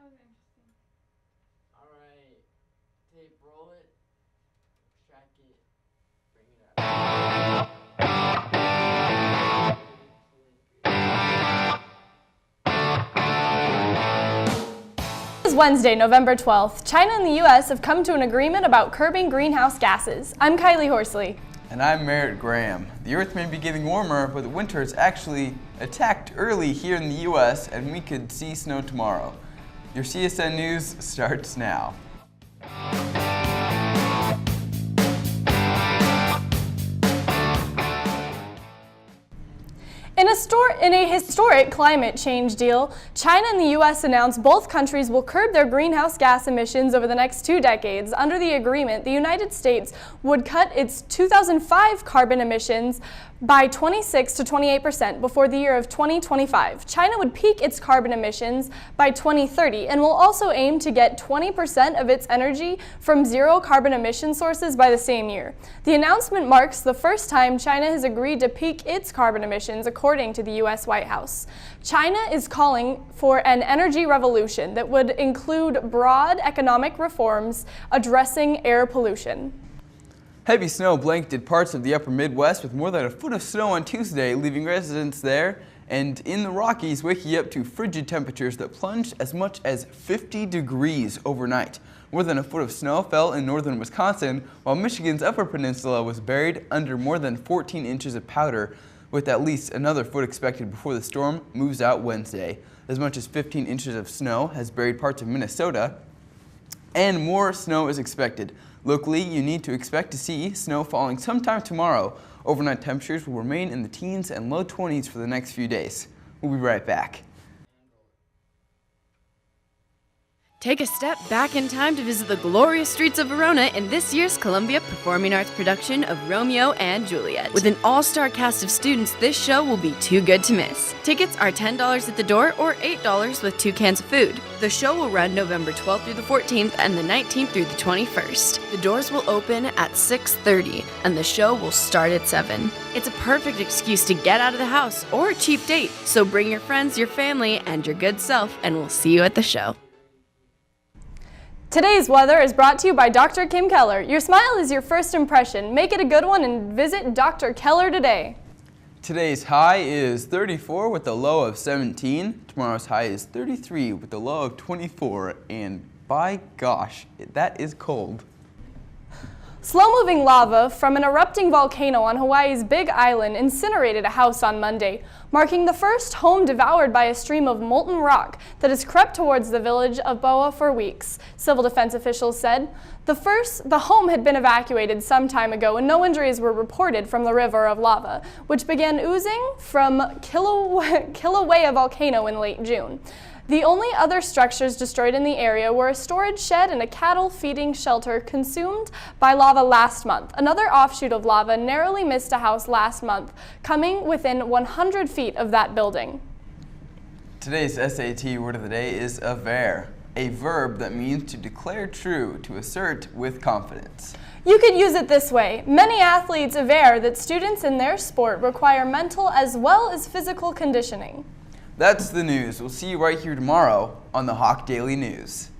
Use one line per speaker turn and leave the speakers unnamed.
was interesting.
All right, tape, roll it, track it, bring it up.
This is Wednesday, November 12th. China and the U.S. have come to an agreement about curbing greenhouse gases. I'm Kylie Horsley.
And I'm Merritt Graham. The Earth may be getting warmer, but the winter is actually attacked early here in the U.S., and we could see snow tomorrow. Your CSN News starts now.
In a historic climate change deal, China and the U.S. announced both countries will curb their greenhouse gas emissions over the next 2 decades. Under the agreement, the United States would cut its 2005 carbon emissions by 26 to 28% before the year of 2025. China would peak its carbon emissions by 2030 and will also aim to get 20% of its energy from zero carbon emission sources by the same year. The announcement marks the first time China has agreed to peak its carbon emissions, according to the U.S. White House. China is calling for an energy revolution that would include broad economic reforms addressing air pollution.
Heavy snow blanketed parts of the upper Midwest with more than a foot of snow on Tuesday, leaving residents there and in the Rockies waking up to frigid temperatures that plunged as much as 50 degrees overnight. More than a foot of snow fell in northern Wisconsin, while Michigan's Upper Peninsula was buried under more than 14 inches of powder, with at least another foot expected before the storm moves out Wednesday. As much as 15 inches of snow has buried parts of Minnesota, and more snow is expected. Locally, you need to expect to see snow falling sometime tomorrow. Overnight temperatures will remain in the teens and low 20s for the next few days. We'll be right back.
Take a step back in time to visit the glorious streets of Verona in this year's Columbia Performing Arts production of Romeo and Juliet. With an all-star cast of students, this show will be too good to miss. Tickets are $10 at the door or $8 with 2 cans of food. The show will run November 12th through the 14th and the 19th through the 21st. The doors will open at 6:30 and the show will start at 7. It's a perfect excuse to get out of the house or a cheap date, so bring your friends, your family, and your good self, and we'll see you at the show.
Today's weather is brought to you by Dr. Kim Keller. Your smile is your first impression. Make it a good one and visit Dr. Keller today.
Today's high is 34 with a low of 17. Tomorrow's high is 33 with a low of 24. And by gosh, that is cold.
Slow-moving lava from an erupting volcano on Hawaii's Big Island incinerated a house on Monday, marking the first home devoured by a stream of molten rock that has crept towards the village of Boa for weeks, civil defense officials said. The home had been evacuated some time ago and no injuries were reported from the river of lava, which began oozing from Kilauea volcano in late June. The only other structures destroyed in the area were a storage shed and a cattle feeding shelter consumed by lava last month. Another offshoot of lava narrowly missed a house last month, coming within 100 feet of that building.
Today's SAT word of the day is aver, a verb that means to declare true, to assert with confidence.
You could use it this way. Many athletes aver that students in their sport require mental as well as physical conditioning.
That's the news. We'll see you right here tomorrow on the Hawk Daily News.